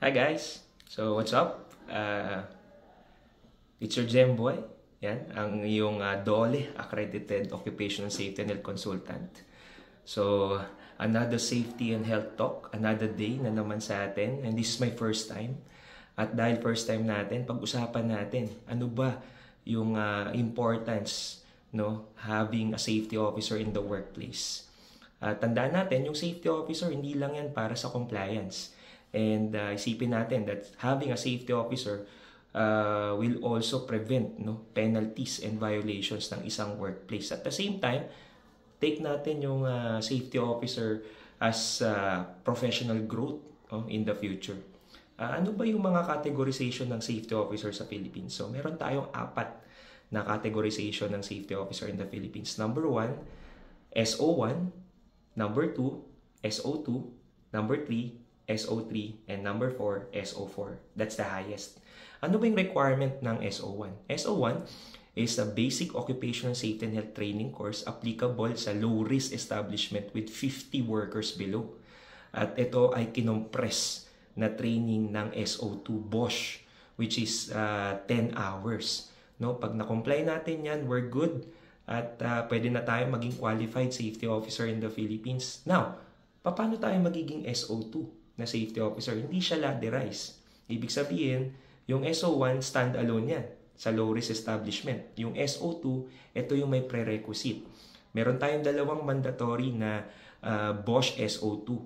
Hi guys! So what's up? It's your Gem Boy. Yan, ang iyong DOLE Accredited Occupational Safety and Health Consultant. So another safety and health talk, another day na naman sa atin, and this is my first time. At dahil first time natin, pag-usapan natin ano ba yung importance having a safety officer in the workplace. Tandaan natin, yung safety officer hindi lang yan para sa compliance. And isipin natin that having a safety officer will also prevent penalties and violations ng isang workplace. At the same time, take natin yung safety officer as professional growth in the future. Ano ba yung mga categorization ng safety officer sa Philippines? So meron tayong 4 na categorization ng safety officer in the Philippines. Number 1, SO1. Number 2, SO2. Number 3, SO3, and number 4, SO4. That's the highest. Ano ba yung requirement ng SO1? SO1 is a basic occupational safety and health training course applicable sa low-risk establishment with 50 workers below. At ito ay kinompress na training ng SO2 Bosch, which is 10 hours. Pag na-comply natin yan, we're good. At pwede na tayo maging qualified safety officer in the Philippines. Now, paano tayo magiging SO2? Na safety officer? Hindi siya ladderized. Ibig sabihin, yung SO1 stand-alone yan sa low-risk establishment. Yung SO2, ito yung may prerequisite. Meron tayong dalawang mandatory na Bosch SO2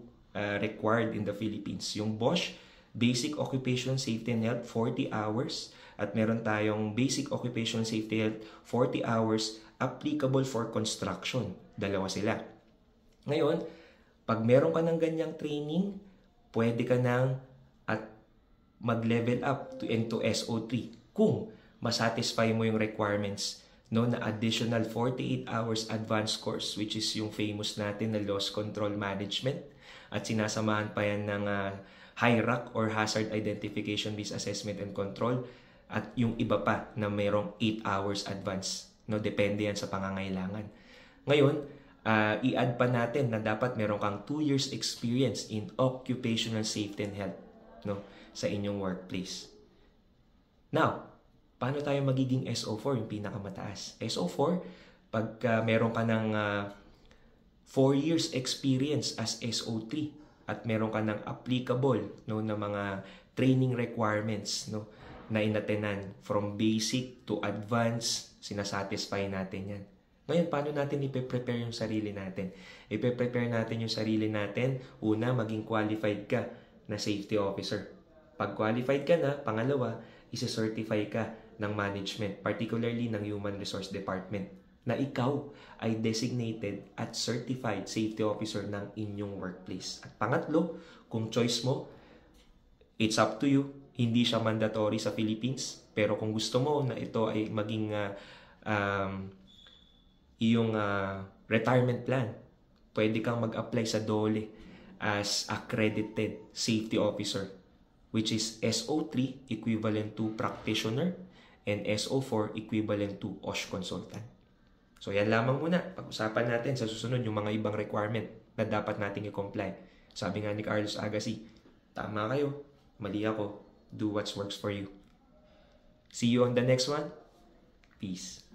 required in the Philippines. Yung Bosch Basic Occupational Safety and Health 40 hours at meron tayong Basic Occupational Safety and Health 40 hours applicable for construction. Dalawa sila. Ngayon, pag meron ka ng ganyang training, pwede ka nang at mag-level up into SO3 kung masatisfy mo yung requirements na additional 48 hours advanced course, which is yung famous natin na loss control management, at sinasamahan pa yan ng HIRAC or hazard identification based assessment and control, at yung iba pa na mayroong 8 hours advance. Depende yan sa pangangailangan. Ngayon, i-add pa natin na dapat meron kang 2 years experience in occupational safety and health sa inyong workplace. Now, paano tayo magiging SO4, yung pinakamataas? SO4, pag meron ka ng 4 years experience as SO3 at meron ka ng applicable na mga training requirements na inatenan from basic to advanced, sinasatisfy natin yan. Ngayon, paano natin ipe-prepare yung sarili natin? Ipe-prepare natin yung sarili natin, una, maging qualified ka na safety officer. Pag qualified ka na, pangalawa, isa-certify ka ng management, particularly ng Human Resource Department, na ikaw ay designated at certified safety officer ng inyong workplace. At pangatlo, kung choice mo, it's up to you. Hindi siya mandatory sa Philippines, pero kung gusto mo na ito ay maging iyong retirement plan, pwede kang mag-apply sa DOLE as accredited safety officer, which is SO3 equivalent to practitioner and SO4 equivalent to OSH consultant. So yan lamang muna. Pag-usapan natin sa susunod yung mga ibang requirement na dapat nating i-comply. Sabi nga ni Carlos Agassi, tama kayo, mali ako, do what works for you. See you on the next one. Peace.